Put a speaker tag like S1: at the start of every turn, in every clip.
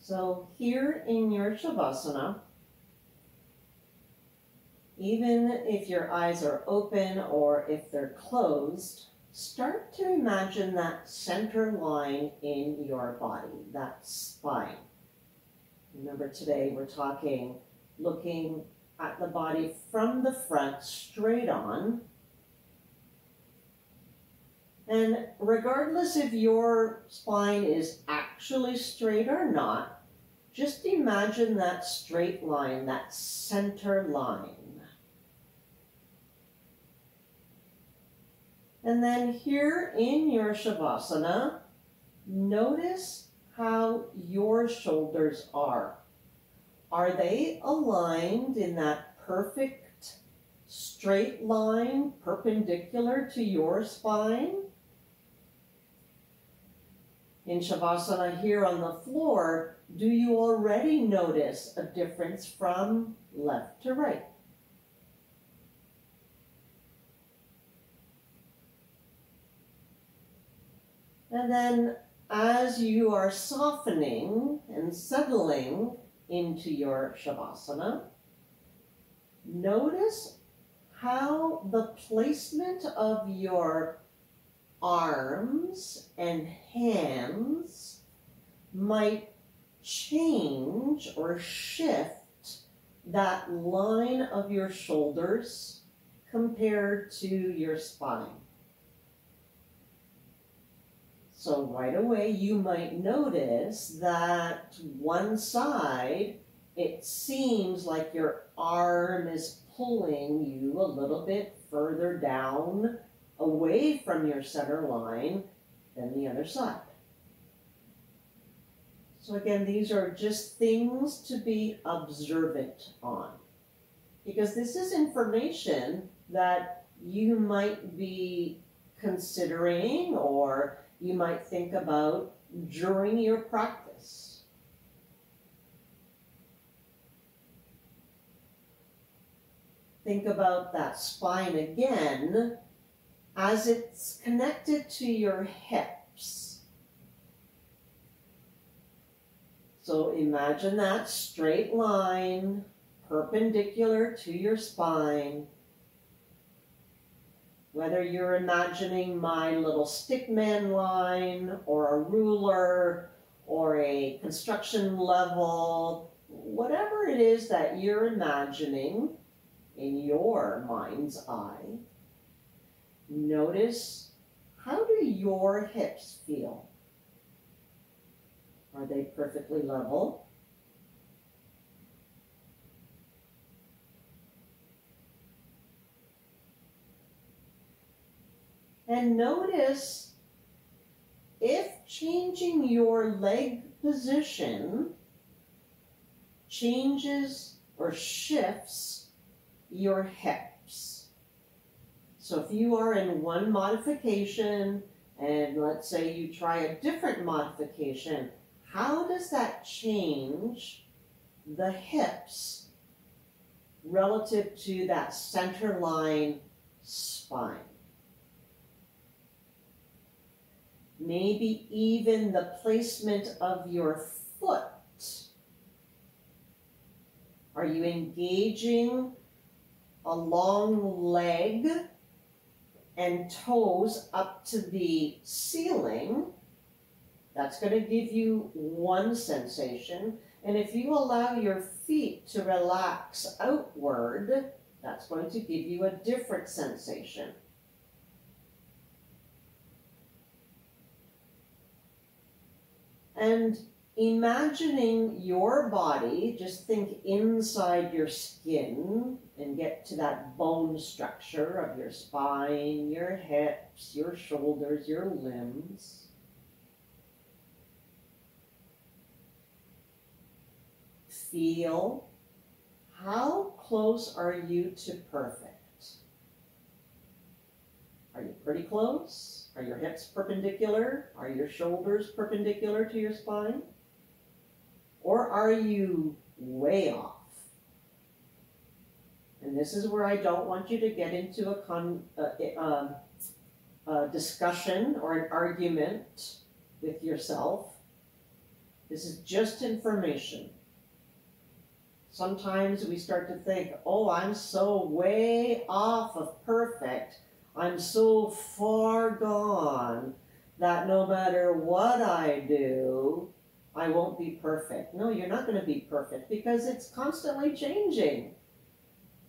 S1: So here in your Shavasana, even if your eyes are open or if they're closed, start to imagine that center line in your body, that spine. Remember today we're looking at the body from the front straight on. And regardless if your spine is actually straight or not, just imagine that straight line, that center line. And then here in your Shavasana, notice how your shoulders are. Are they aligned in that perfect straight line perpendicular to your spine? In Shavasana here on the floor, do you already notice a difference from left to right? And then as you are softening and settling into your Shavasana, notice how the placement of your arms and hands might change or shift that line of your shoulders compared to your spine. So right away you might notice that one side, it seems like your arm is pulling you a little bit further down away from your center line than the other side. So again, these are just things to be observant on, because this is information that you might be considering or you might think about during your practice. Think about that spine again as it's connected to your hips. So imagine that straight line perpendicular to your spine. Whether you're imagining my little stickman line or a ruler or a construction level, whatever it is that you're imagining in your mind's eye, notice, how do your hips feel? Are they perfectly level? And notice if changing your leg position changes or shifts your hips. So if you are in one modification and let's say you try a different modification, how does that change the hips relative to that center line spine? Maybe even the placement of your foot. Are you engaging a long leg and toes up to the ceiling? That's going to give you one sensation. And if you allow your feet to relax outward, that's going to give you a different sensation. And imagining your body, just think inside your skin and get to that bone structure of your spine, your hips, your shoulders, your limbs. Feel, how close are you to perfect? Are you pretty close? Are your hips perpendicular? Are your shoulders perpendicular to your spine? Or are you way off? And this is where I don't want you to get into a discussion or an argument with yourself, This is just information. Sometimes we start to think, oh, I'm so way off of perfect. I'm so far gone that no matter what I do, I won't be perfect. No, you're not going to be perfect because it's constantly changing.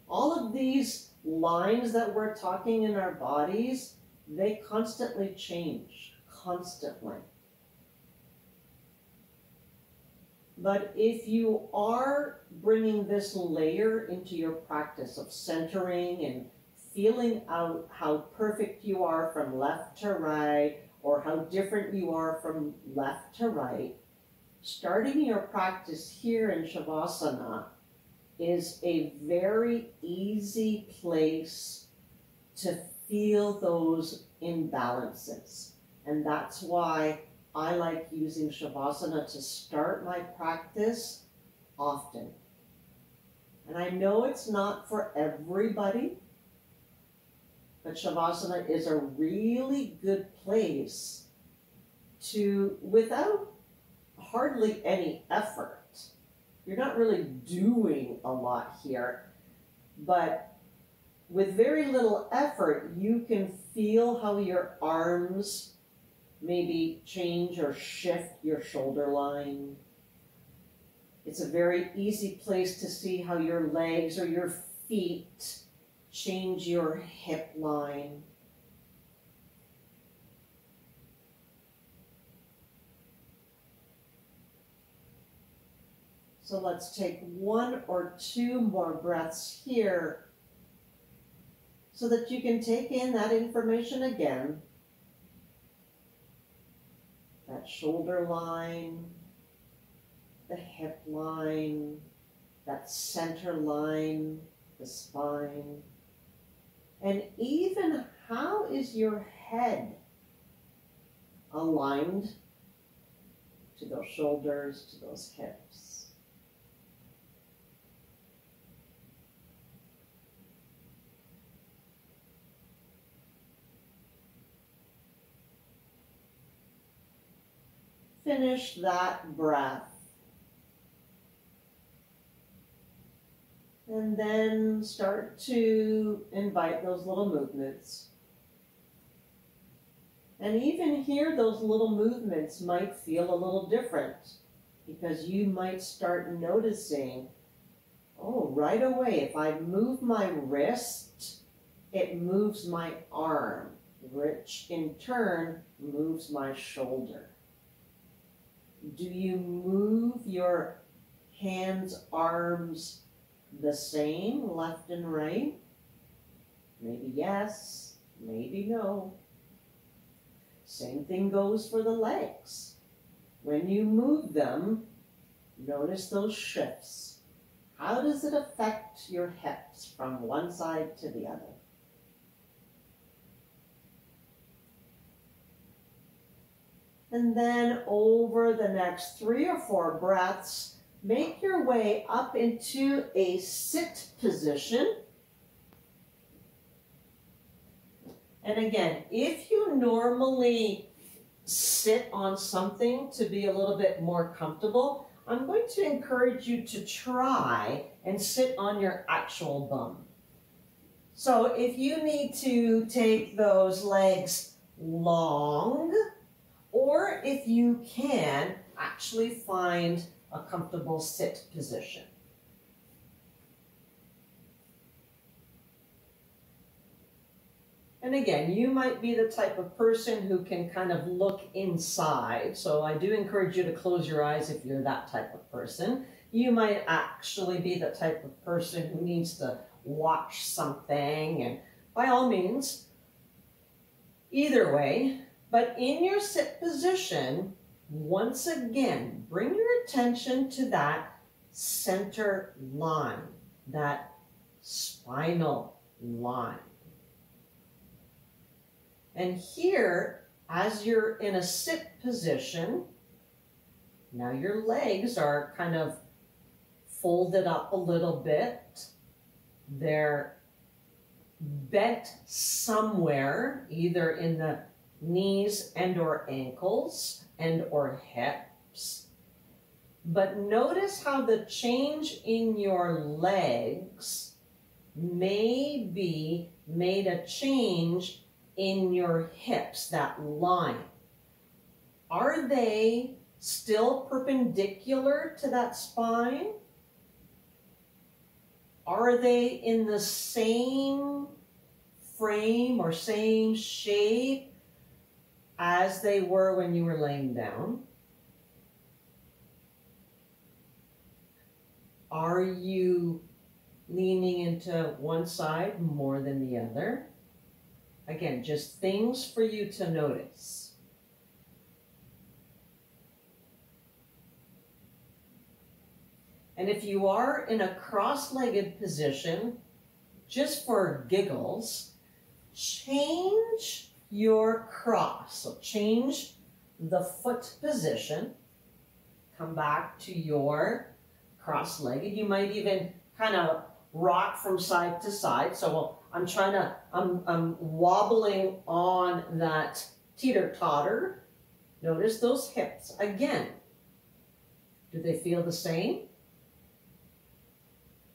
S1: All of these lines that we're talking in our bodies, they constantly change, constantly. But if you are bringing this layer into your practice of centering and feeling out how perfect you are from left to right, or how different you are from left to right, starting your practice here in Shavasana is a very easy place to feel those imbalances. And that's why I like using Shavasana to start my practice often. And I know it's not for everybody, but Shavasana is a really good place to, without hardly any effort. You're not really doing a lot here, but with very little effort, you can feel how your arms maybe change or shift your shoulder line. It's a very easy place to see how your legs or your feet change your hip line. So let's take 1 or 2 more breaths here so that you can take in that information again. That shoulder line, the hip line, that center line, the spine. And even how is your head aligned to those shoulders, to those hips? Finish that breath. And then start to invite those little movements. And even here, those little movements might feel a little different because you might start noticing, oh, right away, if I move my wrist, it moves my arm, which in turn moves my shoulder. Do you move your hands, arms the same, left and right? Maybe yes, maybe no. Same thing goes for the legs. When you move them, notice those shifts. How does it affect your hips from one side to the other? And then over the next 3 or 4 breaths, make your way up into a sit position. And again, if you normally sit on something to be a little bit more comfortable, I'm going to encourage you to try and sit on your actual bum. So if you need to take those legs long, or if you can actually find a comfortable sit position. And again, you might be the type of person who can kind of look inside. So I do encourage you to close your eyes if you're that type of person. You might actually be the type of person who needs to watch something, and by all means, either way. But in your sit position, once again, bring your attention to that center line, that spinal line. And here, as you're in a sit position, now your legs are kind of folded up a little bit. They're bent somewhere, either in the knees and or ankles and or hips. But notice how the change in your legs maybe made a change in your hips, that line. Are they still perpendicular to that spine? Are they in the same frame or same shape as they were when you were laying down? Are you leaning into one side more than the other? Again, just things for you to notice. And if you are in a cross-legged position, just for giggles, change your cross. So change the foot position. Come back to your cross-legged. You might even kind of rock from side to side. So I'm wobbling on that teeter-totter. Notice those hips. Again, do they feel the same?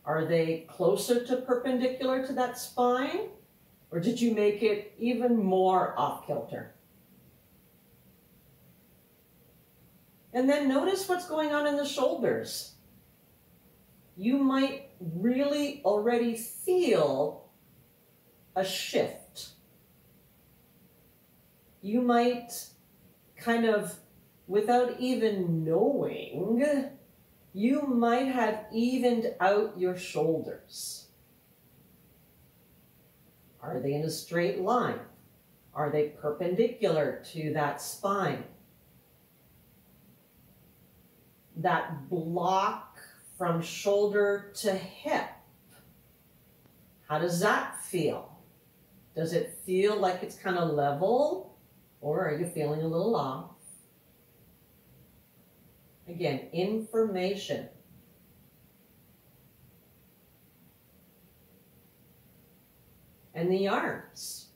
S1: Are they closer to perpendicular to that spine? Or did you make it even more off-kilter? And then notice what's going on in the shoulders. You might really already feel a shift. You might kind of, without even knowing, you might have evened out your shoulders. Are they in a straight line? Are they perpendicular to that spine? That block from shoulder to hip, how does that feel? Does it feel like it's kind of level, or are you feeling a little off? Again, information. And the arms.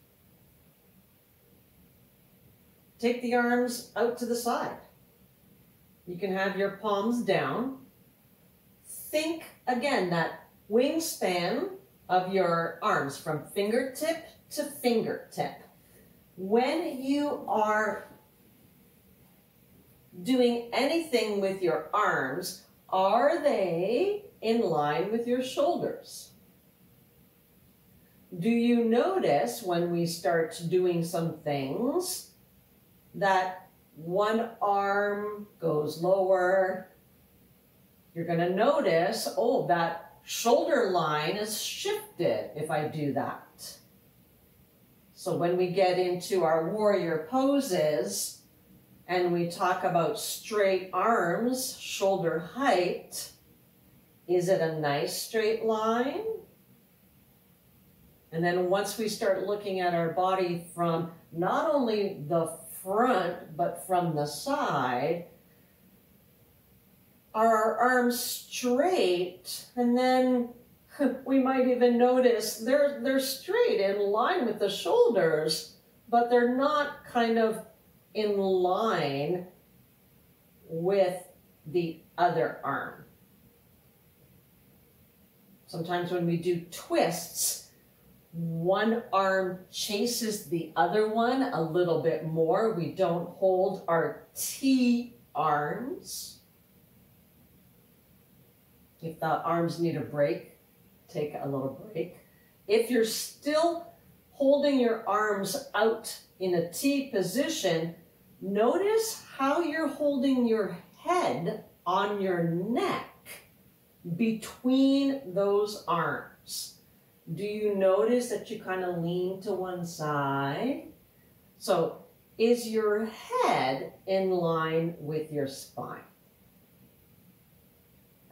S1: Take the arms out to the side. You can have your palms down. Think again that wingspan of your arms from fingertip to fingertip. When you are doing anything with your arms, are they in line with your shoulders? Do you notice when we start doing some things that one arm goes lower? You're going to notice, oh, that shoulder line is shifted if I do that. So when we get into our warrior poses and we talk about straight arms, shoulder height, is it a nice straight line? And then once we start looking at our body from not only the front, but from the side, are our arms straight? And then we might even notice they're straight in line with the shoulders, but they're not kind of in line with the other arm. Sometimes when we do twists, one arm chases the other one a little bit more. We don't hold our T arms. If the arms need a break, take a little break. If you're still holding your arms out in a T position, notice how you're holding your head on your neck between those arms. Do you notice that you kind of lean to one side? So is your head in line with your spine?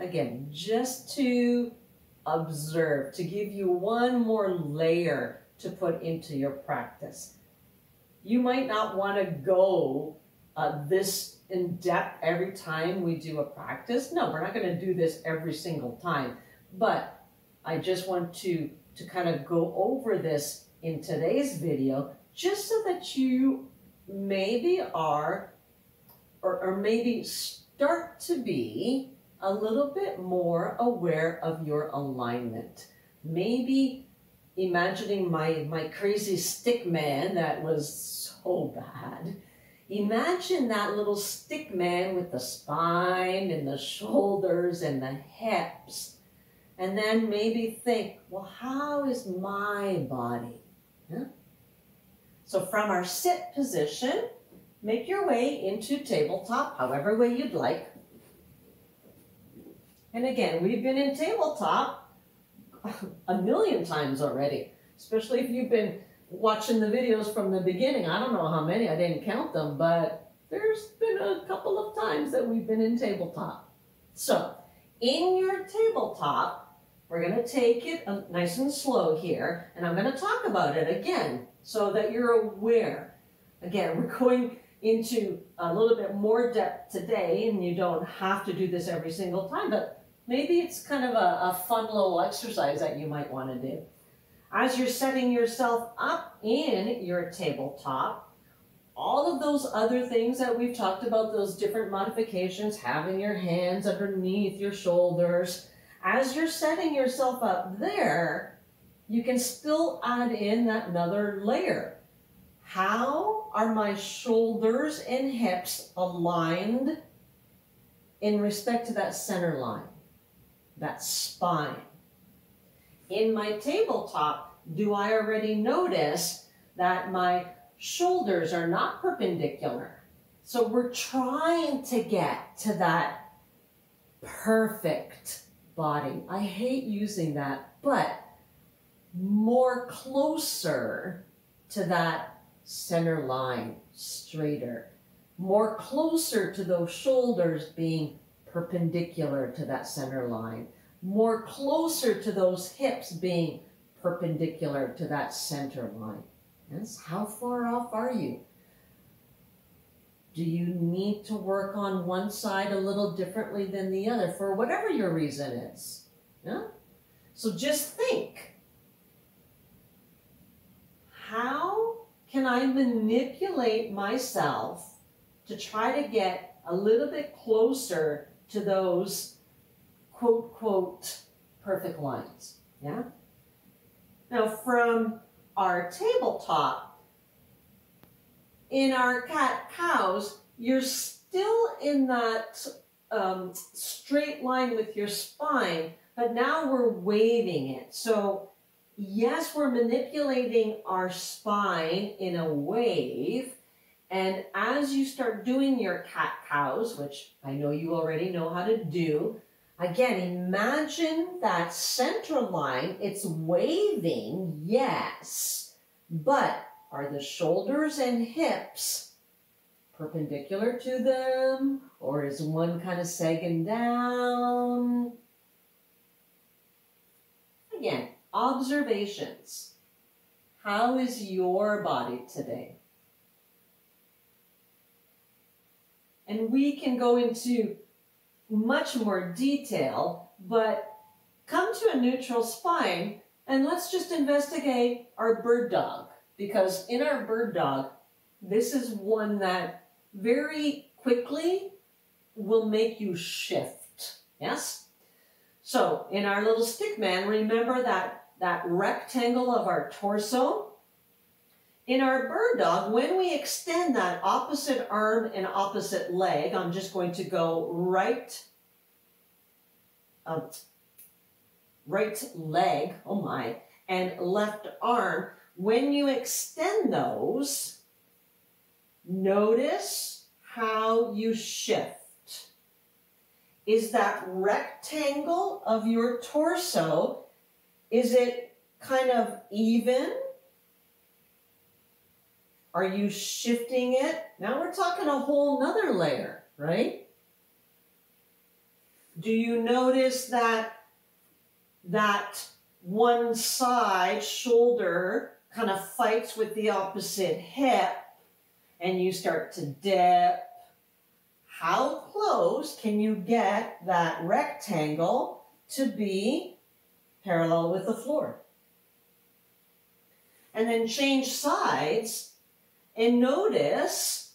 S1: Again, just to observe, to give you one more layer to put into your practice. You might not want to go this in depth every time we do a practice. No, we're not going to do this every single time. But I just want to kind of go over this in today's video, just so that you maybe are, or maybe start to be a little bit more aware of your alignment. Maybe imagining my crazy stick man that was so bad. Imagine that little stick man with the spine and the shoulders and the hips. And then maybe think, well, how is my body? Yeah? So from our sit position, make your way into tabletop, however way you'd like. And again, we've been in tabletop a million times already, especially if you've been watching the videos from the beginning. I don't know how many, I didn't count them, but there's been a couple of times that we've been in tabletop. So in your tabletop, we're going to take it nice and slow here, and I'm going to talk about it again so that you're aware. Again, we're going into a little bit more depth today, and you don't have to do this every single time, but maybe it's kind of a fun little exercise that you might want to do. As you're setting yourself up in your tabletop, all of those other things that we've talked about, those different modifications, having your hands underneath your shoulders, as you're setting yourself up there, you can still add in that another layer. How are my shoulders and hips aligned in respect to that center line, that spine? In my tabletop, do I already notice that my shoulders are not perpendicular? So we're trying to get to that perfect body. I hate using that, but more closer to that center line, straighter. More closer to those shoulders being perpendicular to that center line. More closer to those hips being perpendicular to that center line. Yes, how far off are you? Do you need to work on one side a little differently than the other for whatever your reason is? Yeah? So just think, how can I manipulate myself to try to get a little bit closer to those quote, quote, perfect lines, yeah? Now from our tabletop, in our cat-cows, you're still in that straight line with your spine, but now we're waving it. So yes, we're manipulating our spine in a wave, and as you start doing your cat-cows, which I know you already know how to do, again, imagine that center line. It's waving, yes, but are the shoulders and hips perpendicular to them, or is one kind of sagging down? Again, observations. How is your body today? And we can go into much more detail, but come to a neutral spine and let's just investigate our bird dog, because in our bird dog, this is one that very quickly will make you shift, yes? So in our little stick man, remember that rectangle of our torso? In our bird dog, when we extend that opposite arm and opposite leg, I'm just going to go right leg, oh my, and left arm. When you extend those, notice how you shift. Is that rectangle of your torso, is it kind of even? Are you shifting it? Now we're talking a whole nother layer, right? Do you notice that one side shoulder kind of fights with the opposite hip and you start to dip? How close can you get that rectangle to be parallel with the floor? And then change sides and notice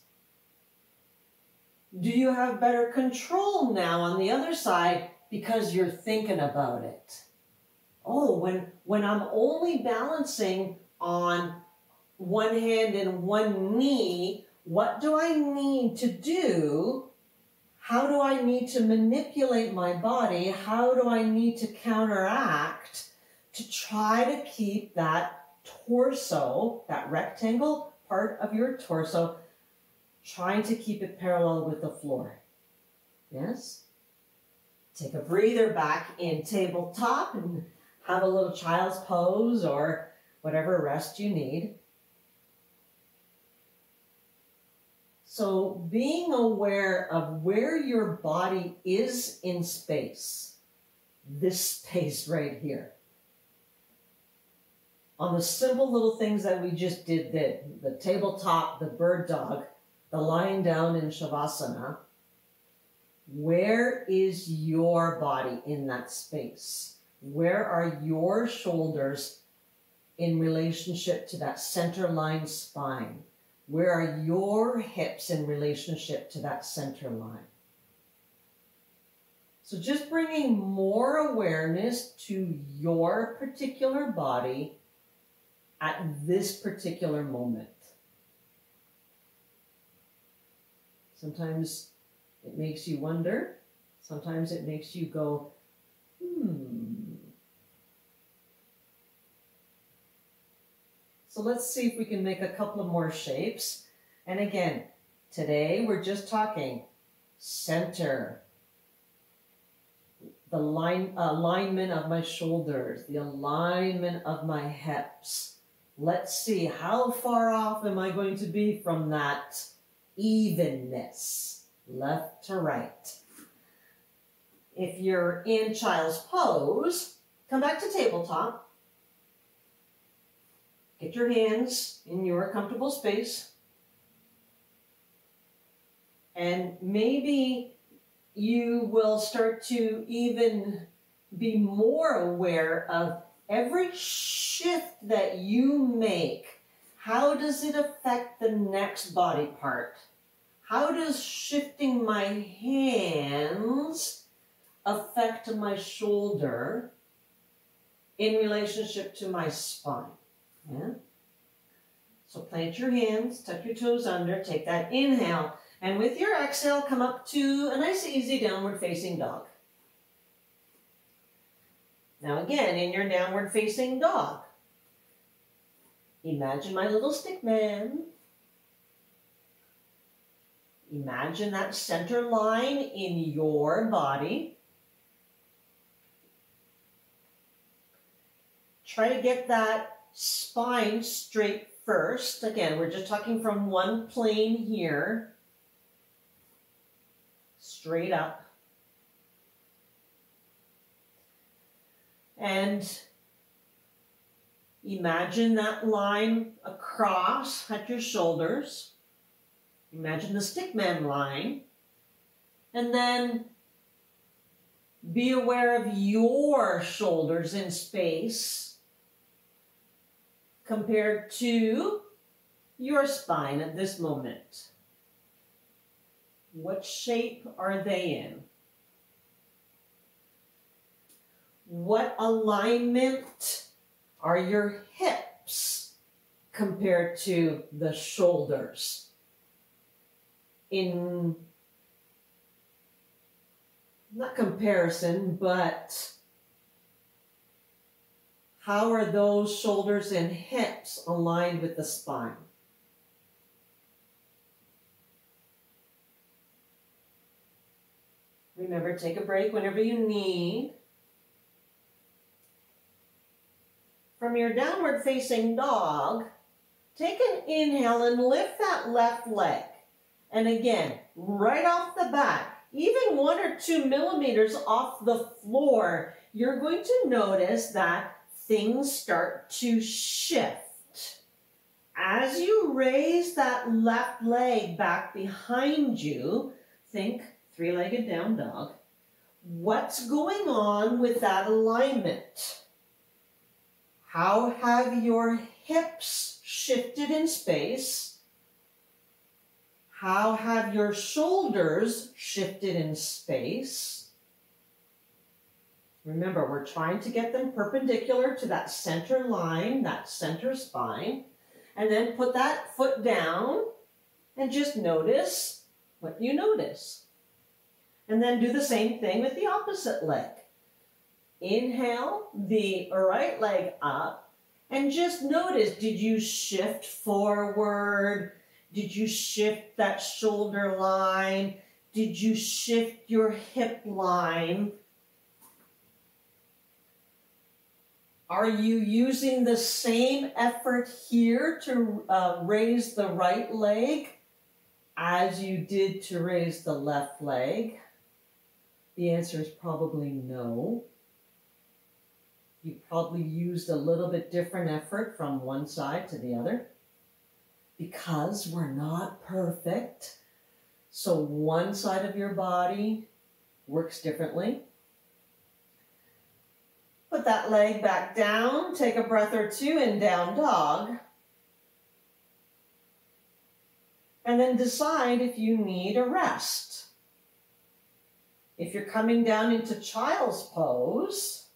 S1: Do you have better control now on the other side because you're thinking about it? Oh, when I'm only balancing on one hand and one knee, what do I need to do? How do I need to manipulate my body? How do I need to counteract to try to keep that torso, that rectangle part of your torso, trying to keep it parallel with the floor? Yes? Take a breather back in tabletop and have a little child's pose or whatever rest you need. So being aware of where your body is in space, this space right here, on the simple little things that we just did, the tabletop, the bird dog, the lying down in Shavasana, where is your body in that space? Where are your shoulders in relationship to that center line spine? Where are your hips in relationship to that center line? So just bringing more awareness to your particular body at this particular moment. Sometimes it makes you wonder. Sometimes it makes you go, So let's see if we can make a couple of more shapes. And again, today we're just talking center, the alignment of my shoulders, the alignment of my hips. Let's see, how far off am I going to be from that evenness, left to right? If you're in child's pose, come back to tabletop. Get your hands in your comfortable space. And maybe you will start to even be more aware of every shift that you make. How does it affect the next body part? How does shifting my hands affect my shoulder in relationship to my spine? Yeah. So plant your hands, tuck your toes under, take that inhale, and with your exhale, come up to a nice easy downward facing dog. Now again, in your downward facing dog, imagine my little stick man. Imagine that center line in your body. Try to get that spine straight first. Again, we're just talking from one plane here. Straight up. And imagine that line across at your shoulders. Imagine the stickman line. And then be aware of your shoulders in space compared to your spine at this moment. What shape are they in? What alignment are your hips compared to the shoulders? In, not comparison, but how are those shoulders and hips aligned with the spine? Remember, take a break whenever you need. From your downward facing dog, take an inhale and lift that left leg. And again, right off the bat, even 1 or 2 millimeters off the floor, you're going to notice that things start to shift. As you raise that left leg back behind you, think three-legged down dog. What's going on with that alignment? How have your hips shifted in space? How have your shoulders shifted in space? Remember, we're trying to get them perpendicular to that center line, that center spine. And then put that foot down and just notice what you notice. And then do the same thing with the opposite leg. Inhale the right leg up and just notice, did you shift forward? Did you shift that shoulder line? Did you shift your hip line? Are you using the same effort here to raise the right leg as you did to raise the left leg? The answer is probably no. You probably used a little bit different effort from one side to the other because we're not perfect. So one side of your body works differently. Put that leg back down, take a breath or two in down dog. And then decide if you need a rest. If you're coming down into child's pose,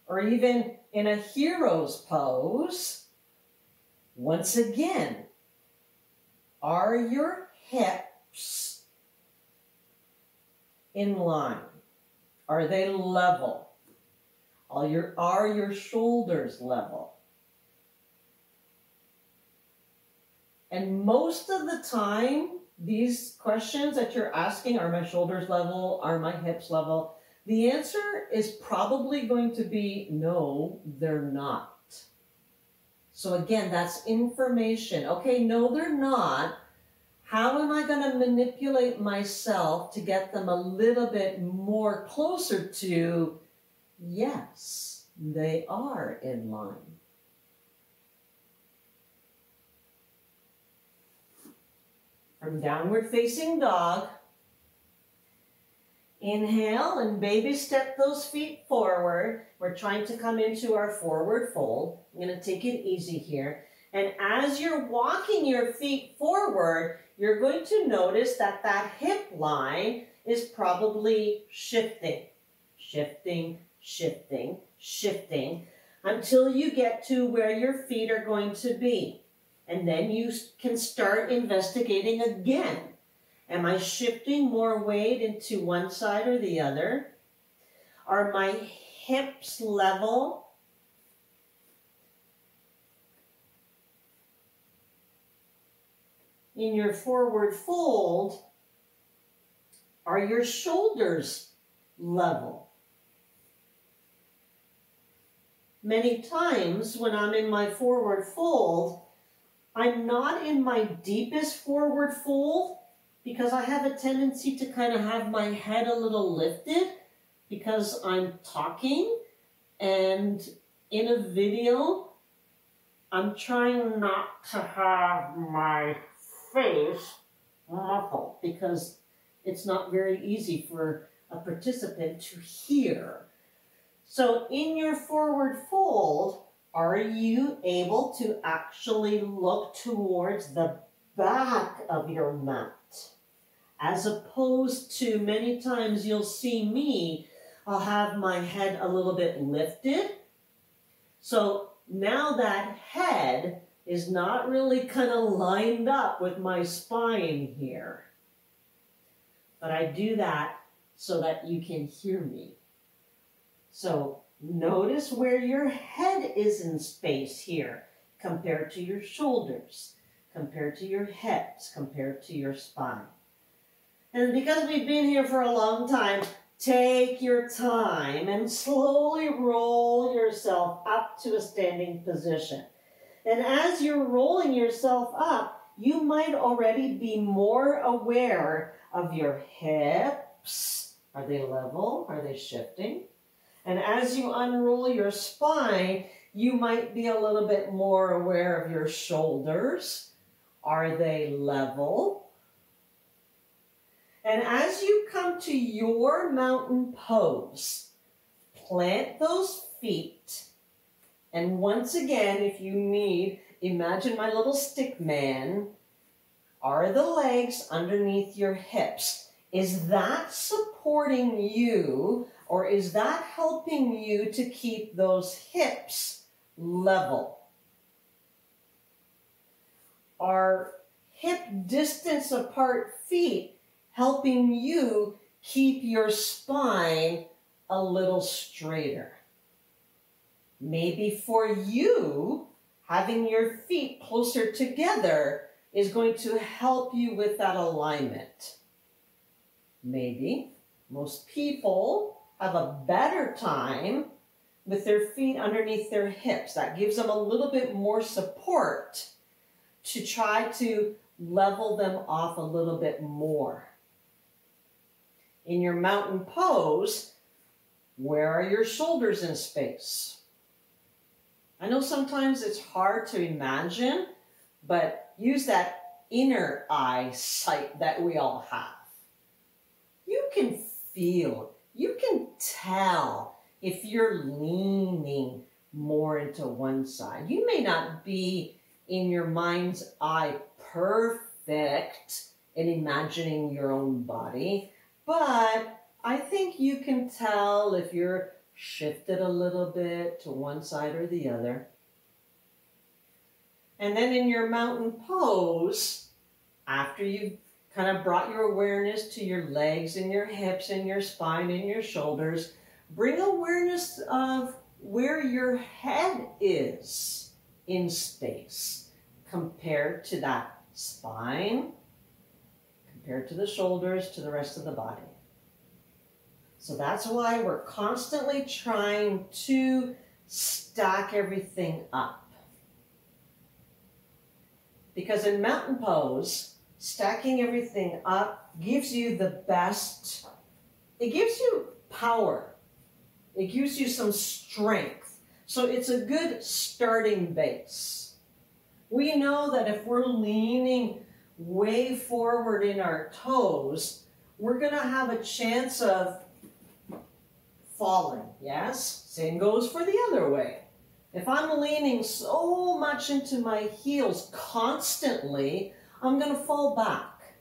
S1: or even in a hero's pose, once again, are your hips in line? Are they level? Are your shoulders level? And most of the time, these questions that you're asking, are my shoulders level? Are my hips level? The answer is probably going to be no, they're not. So again, that's information. Okay, no, they're not. How am I going to manipulate myself to get them a little bit more closer to, yes, they are in line. From downward facing dog, inhale and baby step those feet forward. We're trying to come into our forward fold. I'm going to take it easy here. And as you're walking your feet forward, you're going to notice that that hip line is probably shifting, shifting, shifting, shifting, until you get to where your feet are going to be. And then you can start investigating again. Am I shifting more weight into one side or the other? Are my hips level? In your forward fold, are your shoulders level? Many times when I'm in my forward fold, I'm not in my deepest forward fold because I have a tendency to kind of have my head a little lifted because I'm talking, and in a video, I'm trying not to have my face muffled because it's not very easy for a participant to hear. So in your forward fold, are you able to actually look towards the back of your mat? As opposed to many times you'll see me, I'll have my head a little bit lifted. So now that head is not really kind of lined up with my spine here. But I do that so that you can hear me. So notice where your head is in space here compared to your shoulders, compared to your hips, compared to your spine. And because we've been here for a long time, take your time and slowly roll yourself up to a standing position. And as you're rolling yourself up, you might already be more aware of your hips. Are they level? Are they shifting? And as you unroll your spine, you might be a little bit more aware of your shoulders. Are they level? And as you come to your mountain pose, plant those feet. And once again, if you need, imagine my little stick man. are the legs underneath your hips. Is that supporting you, or is that helping you to keep those hips level? Are hip distance apart feet helping you keep your spine a little straighter? Maybe for you, having your feet closer together is going to help you with that alignment. Maybe most people have a better time with their feet underneath their hips. That gives them a little bit more support to try to level them off a little bit more. In your mountain pose, where are your shoulders in space? I know sometimes it's hard to imagine, but use that inner eye sight that we all have. You can feel, you can tell if you're leaning more into one side. You may not be in your mind's eye perfect in imagining your own body, but I think you can tell if you're shifted a little bit to one side or the other. And then in your mountain pose, after you've kind of brought your awareness to your legs and your hips and your spine and your shoulders, bring awareness of where your head is in space compared to that spine, compared to the shoulders, to the rest of the body. So that's why we're constantly trying to stack everything up. Because in mountain pose, stacking everything up gives you the best, it gives you power. It gives you some strength. So it's a good starting base. We know that if we're leaning way forward in our toes, we're going to have a chance of falling, yes? Same goes for the other way. If I'm leaning so much into my heels constantly, I'm going to fall back.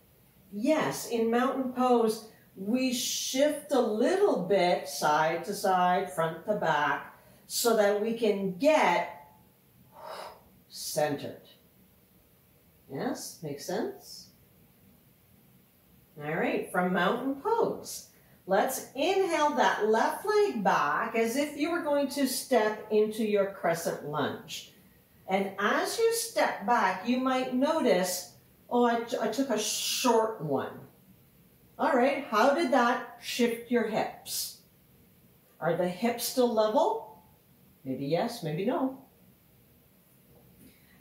S1: Yes, in mountain pose, we shift a little bit side to side, front to back, so that we can get centered. Yes, makes sense? All right, from mountain pose. Let's inhale that left leg back as if you were going to step into your crescent lunge. And as you step back, you might notice, oh, I took a short one. All right, how did that shift your hips? Are the hips still level? Maybe yes, maybe no.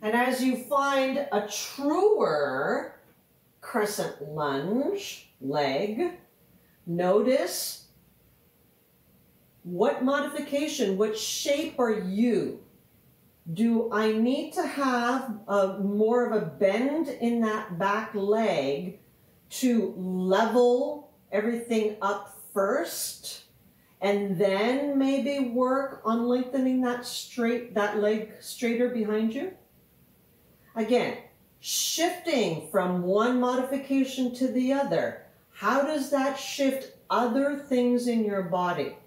S1: And as you find a truer crescent lunge leg, notice what modification, what shape are you? Do I need to have more of a bend in that back leg to level everything up first, and then maybe work on lengthening that leg straighter behind you? Again, shifting from one modification to the other. How does that shift other things in your body?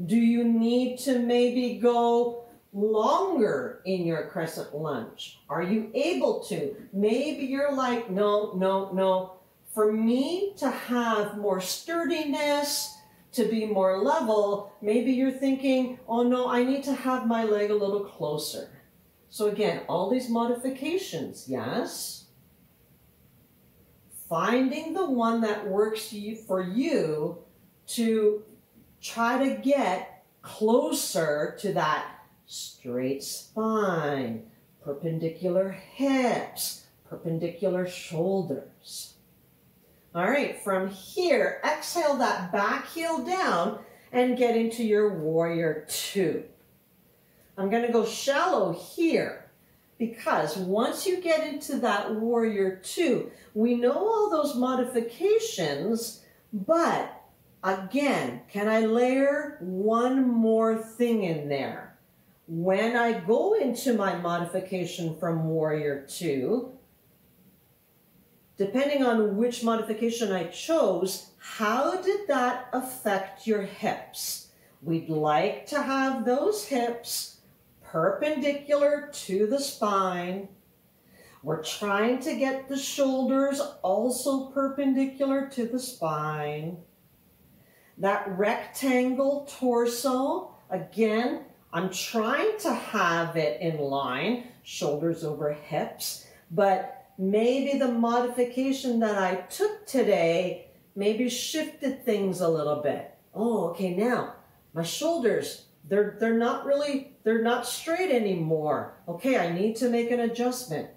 S1: Do you need to maybe go longer in your crescent lunge? Are you able to? Maybe you're like, no. For me to have more sturdiness, to be more level, maybe you're thinking, oh no, I need to have my leg a little closer. So again, all these modifications, yes? Finding the one that works for you to try to get closer to that straight spine, perpendicular hips, perpendicular shoulders. All right, from here, exhale that back heel down and get into your warrior two. I'm going to go shallow here because once you get into that warrior two, we know all those modifications, but again, can I layer one more thing in there? When I go into my modification from warrior two, depending on which modification I chose, how did that affect your hips? We'd like to have those hips perpendicular to the spine. We're trying to get the shoulders also perpendicular to the spine. That rectangle torso, again, I'm trying to have it in line, shoulders over hips, but maybe the modification that I took today maybe shifted things a little bit. Oh, okay, now my shoulders, they're not straight anymore. Okay, I need to make an adjustment.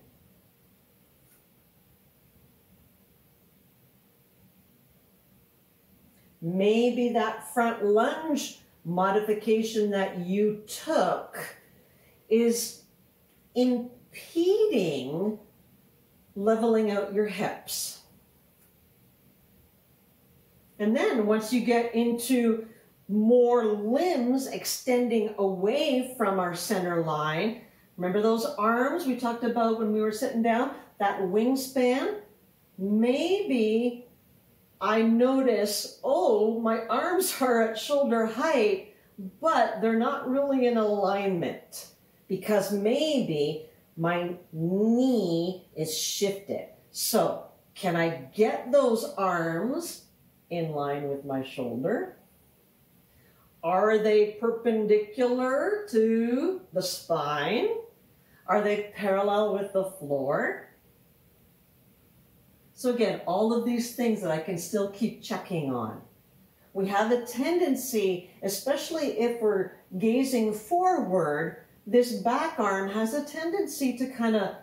S1: Maybe that front lunge modification that you took is impeding leveling out your hips. And then once you get into more limbs extending away from our center line, remember those arms we talked about when we were sitting down, that wingspan? Maybe I notice, oh, my arms are at shoulder height, but they're not really in alignment because maybe my knee is shifted. So can I get those arms in line with my shoulder? Are they perpendicular to the spine? Are they parallel with the floor? So again, all of these things that I can still keep checking on. We have a tendency, especially if we're gazing forward, this back arm has a tendency to kind of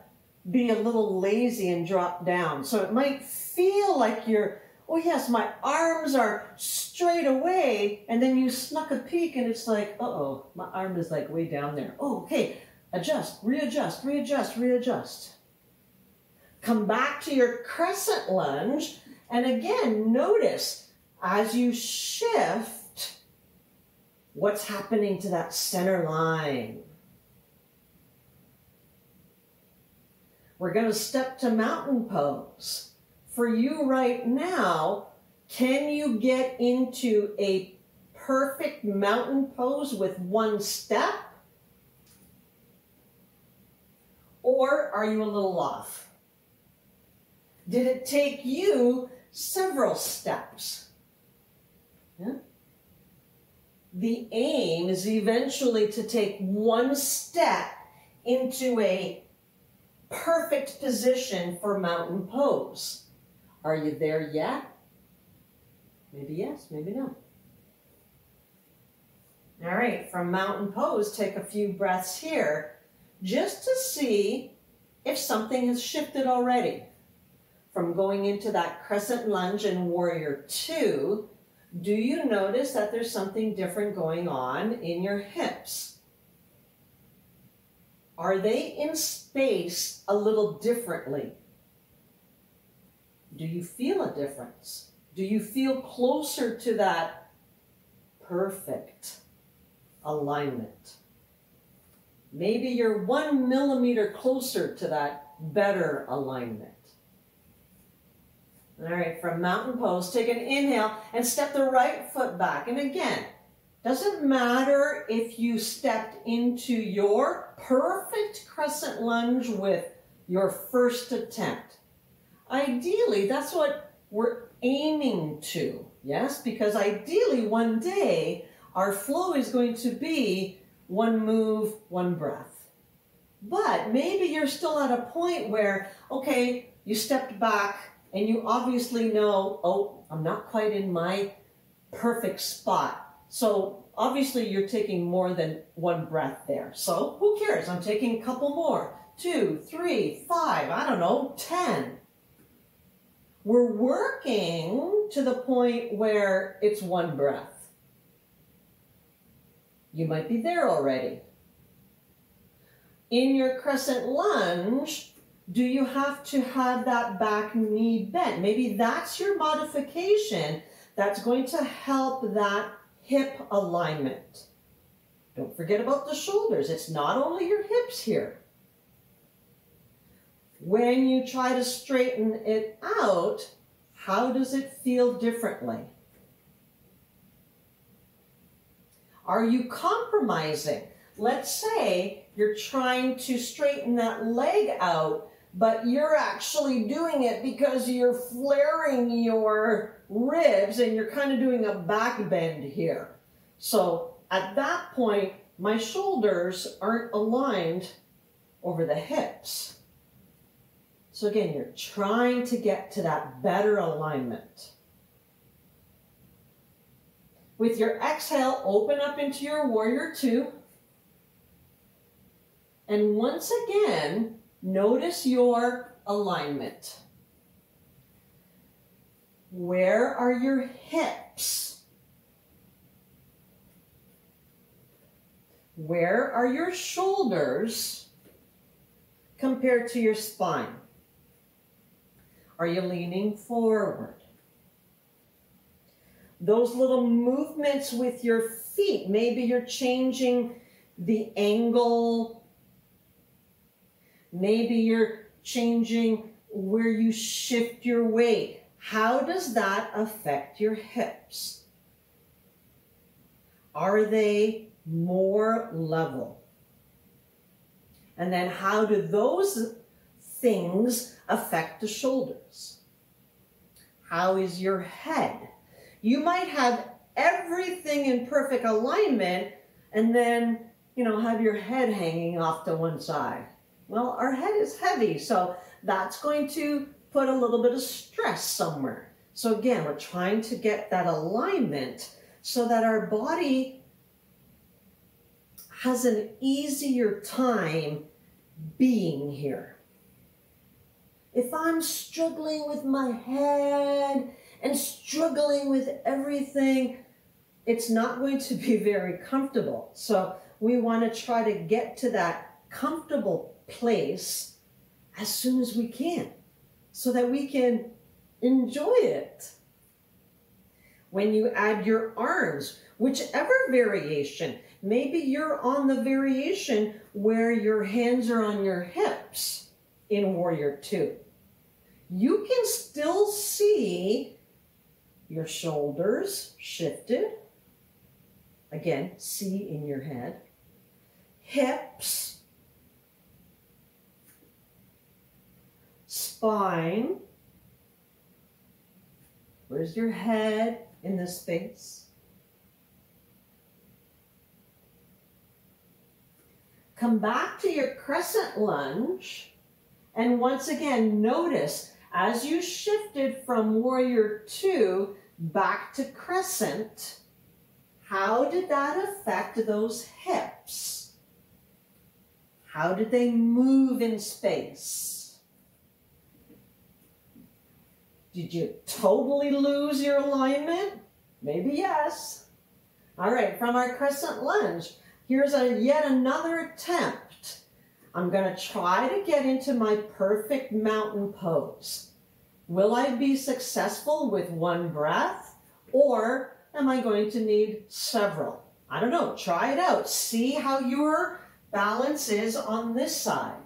S1: be a little lazy and drop down. So it might feel like you're, oh yes, my arms are straight away, and then you snuck a peek and it's like, uh-oh, my arm is like way down there. Oh, okay, adjust, readjust, readjust, readjust. Come back to your crescent lunge, and again, notice as you shift, what's happening to that center line. We're going to step to mountain pose. For you right now, can you get into a perfect mountain pose with one step? Or are you a little off? Did it take you several steps? Yeah? The aim is eventually to take one step into a perfect position for mountain pose. Are you there yet? Maybe yes, maybe no. All right, from mountain pose, take a few breaths here just to see if something has shifted already. From going into that crescent lunge in warrior two, do you notice that there's something different going on in your hips? Are they in space a little differently? Do you feel a difference? Do you feel closer to that perfect alignment? Maybe you're 1 millimeter closer to that better alignment. All right, from mountain pose, take an inhale and step the right foot back. And again, doesn't matter if you stepped into your perfect crescent lunge with your first attempt. Ideally, that's what we're aiming to, yes? Because ideally, one day, our flow is going to be one move, one breath. But maybe you're still at a point where, okay, you stepped back, and you obviously know, oh, I'm not quite in my perfect spot. So obviously you're taking more than one breath there. So who cares? I'm taking a couple more. 2, 3, 5, I don't know, 10. We're working to the point where it's one breath. You might be there already. In your crescent lunge, do you have to have that back knee bent? Maybe that's your modification that's going to help that hip alignment. Don't forget about the shoulders. It's not only your hips here. When you try to straighten it out, how does it feel differently? Are you compromising? Let's say you're trying to straighten that leg out, but you're actually doing it because you're flaring your ribs and you're kind of doing a back bend here. So at that point, my shoulders aren't aligned over the hips. So again, you're trying to get to that better alignment. With your exhale, open up into your warrior two. And once again, notice your alignment. Where are your hips? Where are your shoulders compared to your spine? Are you leaning forward? Those little movements with your feet, maybe you're changing the angle. Maybe you're changing where you shift your weight. How does that affect your hips? Are they more level? And then how do those things affect the shoulders? How is your head? You might have everything in perfect alignment and then, have your head hanging off to one side. Well, our head is heavy, so that's going to put a little bit of stress somewhere. So again, we're trying to get that alignment so that our body has an easier time being here. If I'm struggling with my head and struggling with everything, it's not going to be very comfortable. So we want to try to get to that comfortable place as soon as we can so that we can enjoy it. When you add your arms, whichever variation, maybe you're on the variation where your hands are on your hips in warrior two. You can still see your shoulders shifted. Again, see in your head. Hips. Spine. Where's your head in this space? Come back to your crescent lunge. And once again, notice as you shifted from warrior two back to crescent, how did that affect those hips? How did they move in space? Did you totally lose your alignment? Maybe yes. All right, from our crescent lunge, here's yet another attempt. I'm going to try to get into my perfect mountain pose. Will I be successful with one breath, or am I going to need several? I don't know. Try it out. See how your balance is on this side.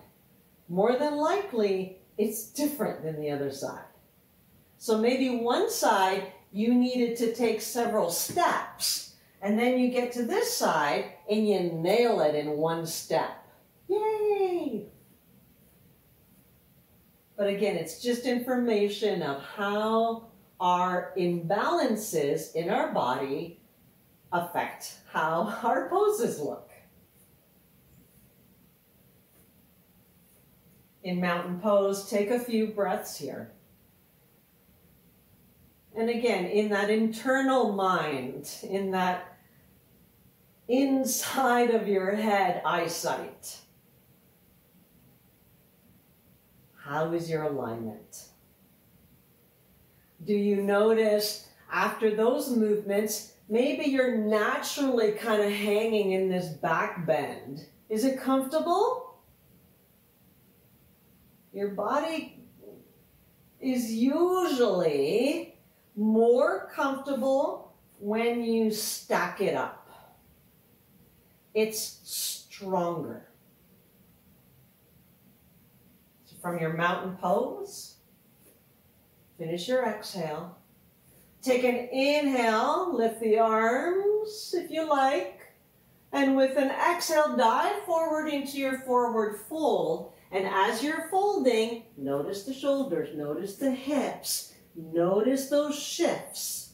S1: More than likely, it's different than the other side. So maybe one side, you needed to take several steps, and then you get to this side, and you nail it in one step. Yay! But again, it's just information of how our imbalances in our body affect how our poses look. In mountain pose, take a few breaths here. And again, in that internal mind, in that inside of your head eyesight, how is your alignment? Do you notice after those movements, maybe you're naturally kind of hanging in this back bend? Is it comfortable? Your body is usually more comfortable when you stack it up. It's stronger. from your mountain pose. Finish your exhale. Take an inhale, lift the arms if you like. And with an exhale, dive forward into your forward fold. And as you're folding, notice the shoulders, notice the hips, notice those shifts.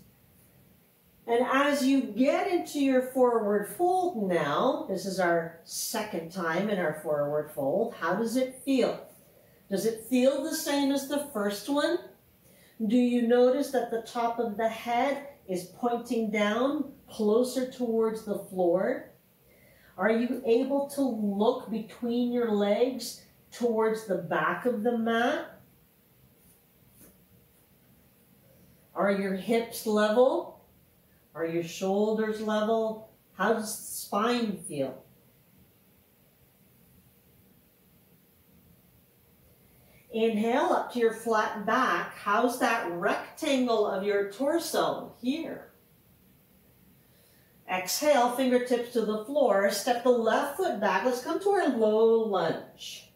S1: And as you get into your forward fold now, this is our second time in our forward fold, how does it feel? Does it feel the same as the first one? Do you notice that the top of the head is pointing down closer towards the floor? Are you able to look between your legs towards the back of the mat? Are your hips level? Are your shoulders level? How does the spine feel? Inhale up to your flat back. How's that rectangle of your torso here? Exhale, fingertips to the floor. Step the left foot back. Let's come to our low lunge.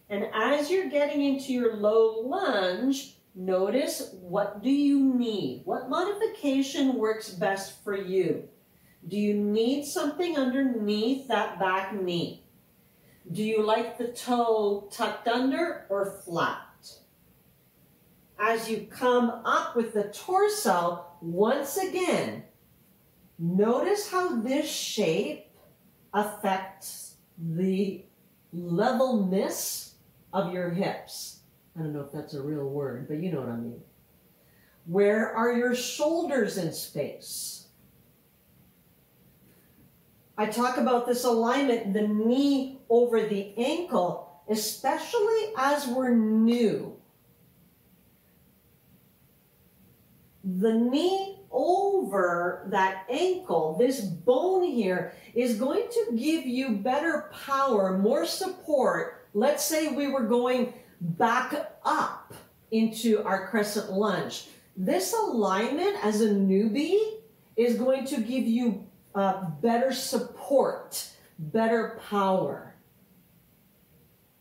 S1: And as you're getting into your low lunge, notice, what do you need? What modification works best for you? Do you need something underneath that back knee? Do you like the toe tucked under or flat? As you come up with the torso, once again, notice how this shape affects the levelness of your hips. I don't know if that's a real word, but you know what I mean. Where are your shoulders in space? I talk about this alignment, the knee over the ankle, especially as we're new. The knee over that ankle, this bone here, is going to give you better power, more support. Let's say we were going back up into our crescent lunge. This alignment as a newbie is going to give you better support, better power.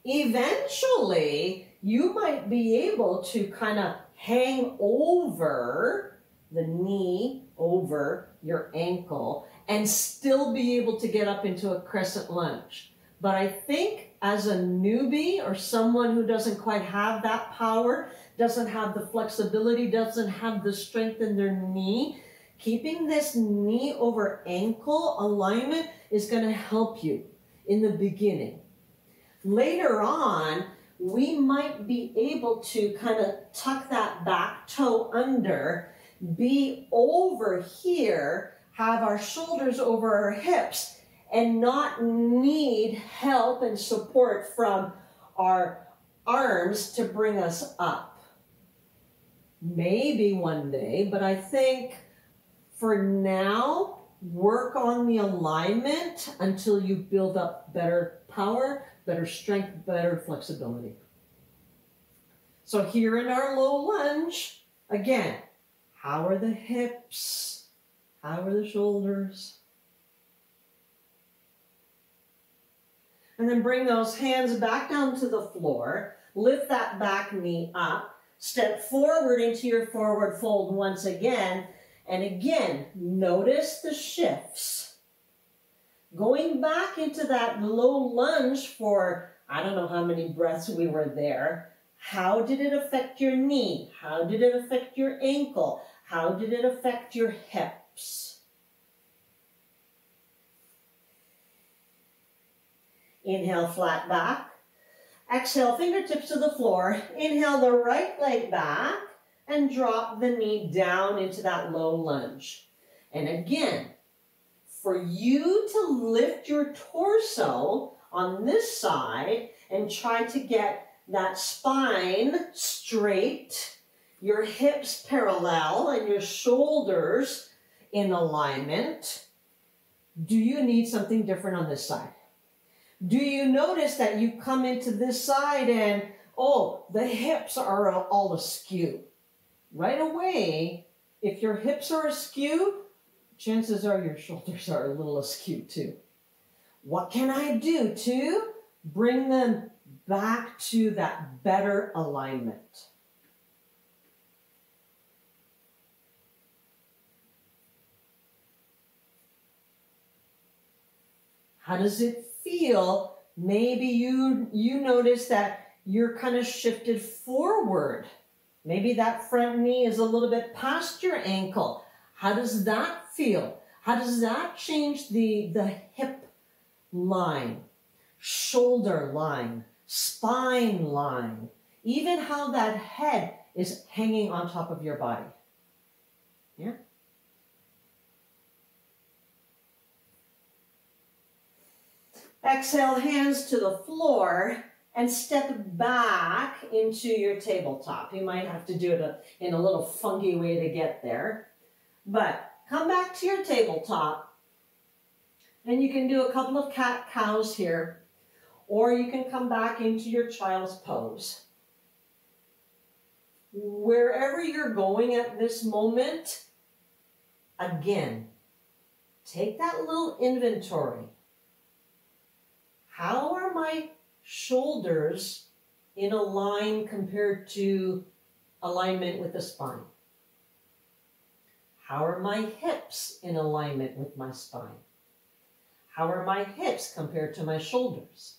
S1: Eventually, you might be able to kind of hang over the knee, over your ankle, and still be able to get up into a crescent lunge. But I think as a newbie or someone who doesn't quite have that power, doesn't have the flexibility, doesn't have the strength in their knee, keeping this knee over ankle alignment is going to help you in the beginning. Later on, we might be able to kind of tuck that back toe under, be over here, have our shoulders over our hips, and not need help and support from our arms to bring us up. Maybe one day, but I think for now, work on the alignment until you build up better power, better strength, better flexibility. So here in our low lunge, again, how are the hips? How are the shoulders? And then bring those hands back down to the floor. Lift that back knee up. Step forward into your forward fold once again. And again, notice the shifts. Going back into that low lunge for, I don't know how many breaths we were there. How did it affect your knee? How did it affect your ankle? How did it affect your hips? Inhale, flat back. Exhale, fingertips to the floor. Inhale the right leg back and drop the knee down into that low lunge. And again, for you to lift your torso on this side and try to get that spine straight, your hips parallel and your shoulders in alignment, do you need something different on this side? Do you notice that you come into this side and, oh, the hips are all askew? Right away, if your hips are askew, chances are your shoulders are a little askew too. What can I do to Bring them back to that better alignment. How does it feel? Maybe you notice that you're kind of shifted forward. Maybe that front knee is a little bit past your ankle. How does that feel? How does that change the hip line, shoulder line, spine line, even how that head is hanging on top of your body? Yeah. Exhale, hands to the floor and step back into your tabletop. You might have to do it in a little funky way to get there. But come back to your tabletop and you can do a couple of cat-cows here, or you can come back into your child's pose. Wherever you're going at this moment, again, take that little inventory. How are my shoulders in a line compared to alignment with the spine? How are my hips in alignment with my spine? How are my hips compared to my shoulders?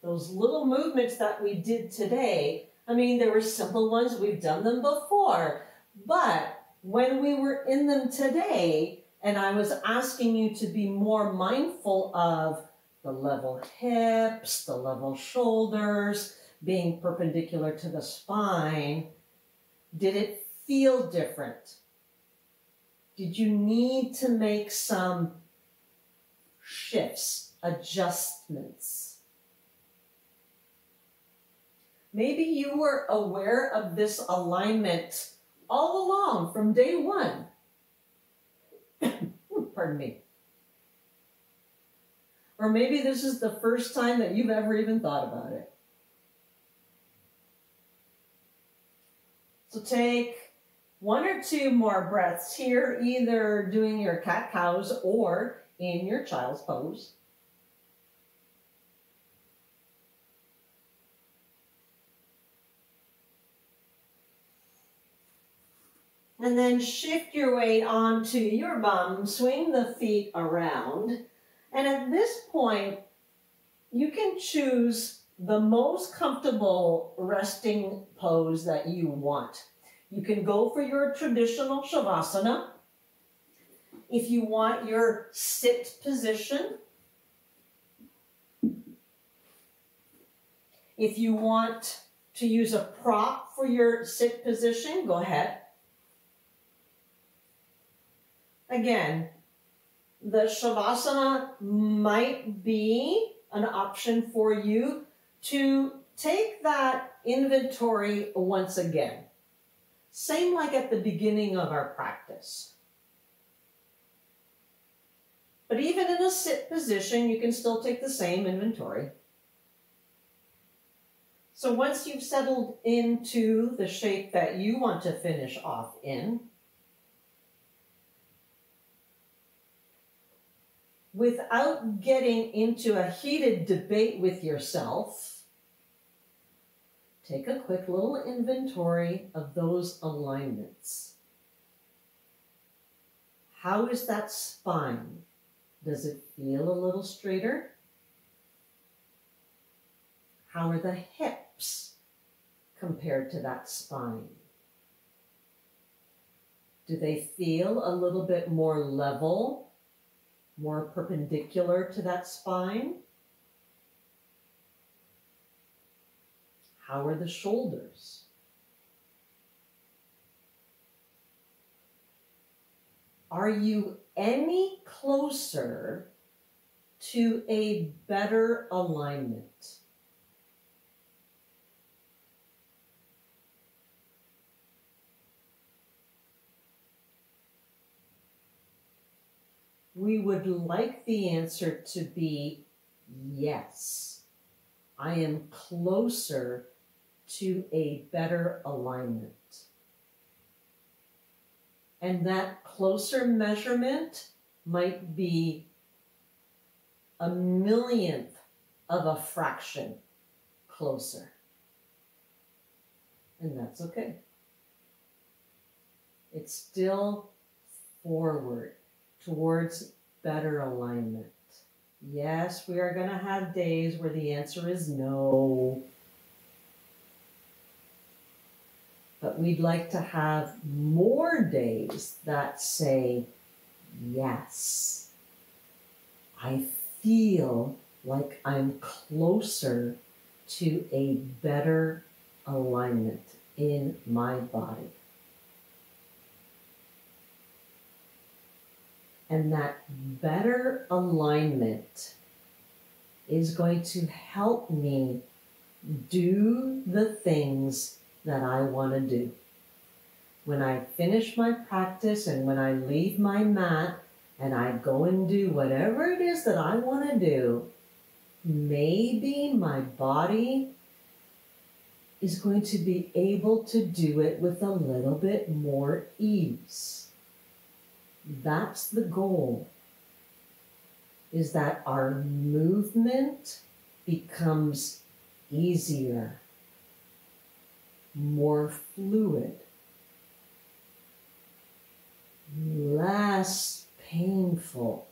S1: Those little movements that we did today, I mean, there were simple ones, we've done them before, but when we were in them today, and I was asking you to be more mindful of the level hips, the level shoulders, being perpendicular to the spine. Did it feel different? Did you need to make some shifts, adjustments? Maybe you were aware of this alignment all along from day one. Pardon me. Or maybe this is the first time that you've ever even thought about it. So take 1 or 2 more breaths here, either doing your cat-cows or in your child's pose. And then shift your weight onto your bum, swing the feet around. And at this point, you can choose the most comfortable resting pose that you want. You can go for your traditional Shavasana. If you want your sit position, if you want to use a prop for your sit position, go ahead. Again, the Shavasana might be an option for you to take that inventory once again. Same like at the beginning of our practice. But even in a sit position, you can still take the same inventory. So once you've settled into the shape that you want to finish off in, without getting into a heated debate with yourself, take a quick little inventory of those alignments. How is that spine? Does it feel a little straighter? How are the hips compared to that spine? Do they feel a little bit more level, more perpendicular to that spine? How are the shoulders? Are you any closer to a better alignment? We would like the answer to be yes. I am closer to a better alignment. And that closer measurement might be a millionth of a fraction closer. And that's okay. It's still forward towards better alignment. Yes, we are going to have days where the answer is no. But we'd like to have more days that say, yes, I feel like I'm closer to a better alignment in my body. And that better alignment is going to help me do the things that I want to do. When I finish my practice and when I leave my mat and I go and do whatever it is that I want to do, maybe my body is going to be able to do it with a little bit more ease. That's the goal, is that our movement becomes easier, more fluid, less painful.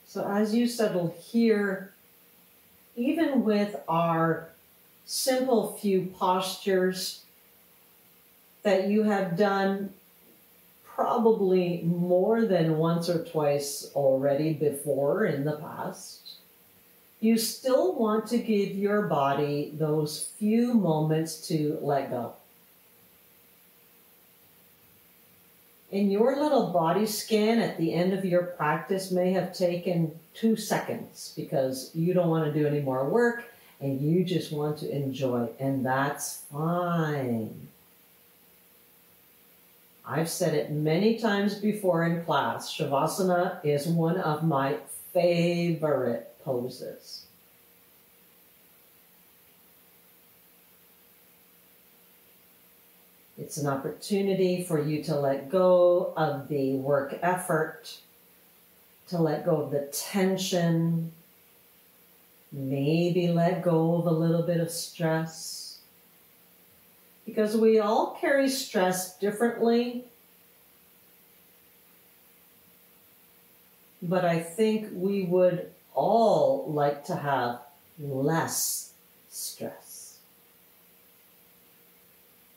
S1: So as you settle here, even with our simple few postures that you have done probably more than once or twice already before in the past, you still want to give your body those few moments to let go. And your little body scan at the end of your practice may have taken 2 seconds because you don't want to do any more work and you just want to enjoy, and that's fine. I've said it many times before in class, Shavasana is one of my favorite poses. It's an opportunity for you to let go of the work effort, to let go of the tension, maybe let go of a little bit of stress. Because we all carry stress differently, but I think we would all like to have less stress.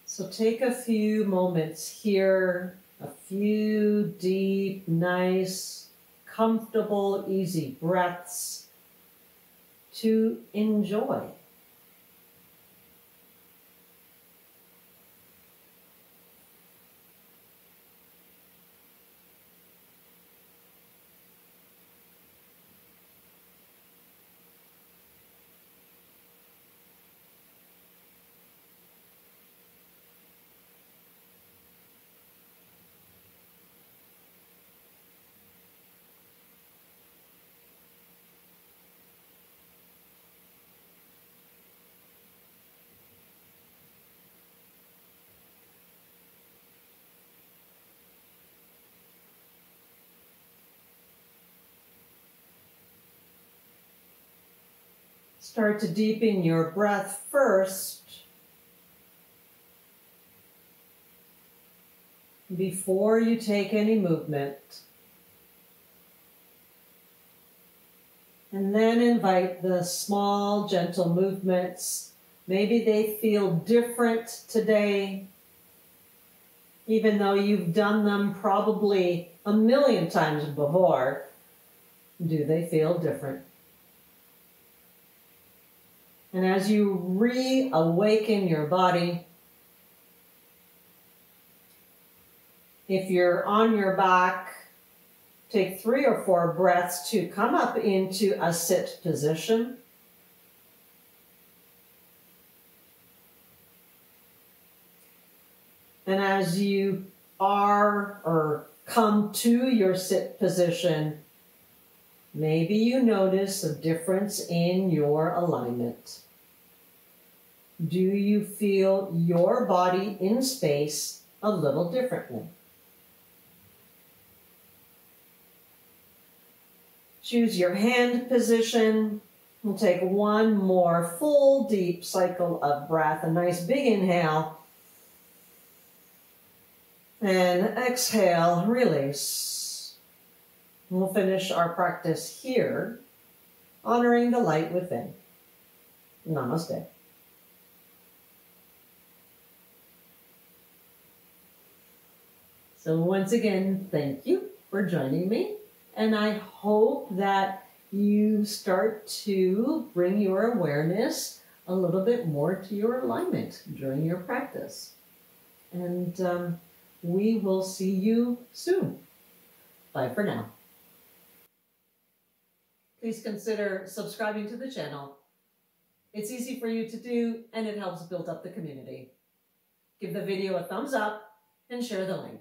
S1: So take a few moments here, a few deep, nice, comfortable, easy breaths to enjoy. Start to deepen your breath first before you take any movement. And then invite the small, gentle movements. Maybe they feel different today, even though you've done them probably a million times before. Do they feel different? And as you reawaken your body, if you're on your back, take 3 or 4 breaths to come up into a sit position. And as you are or come to your sit position, maybe you notice a difference in your alignment. Do you feel your body in space a little differently? Choose your hand position. We'll take one more full deep cycle of breath. A nice big inhale. And exhale, release. We'll finish our practice here, honoring the light within. Namaste. So once again, thank you for joining me. And I hope that you start to bring your awareness a little bit more to your alignment during your practice. And we will see you soon. Bye for now. Please consider subscribing to the channel. It's easy for you to do, and it helps build up the community. Give the video a thumbs up and share the link.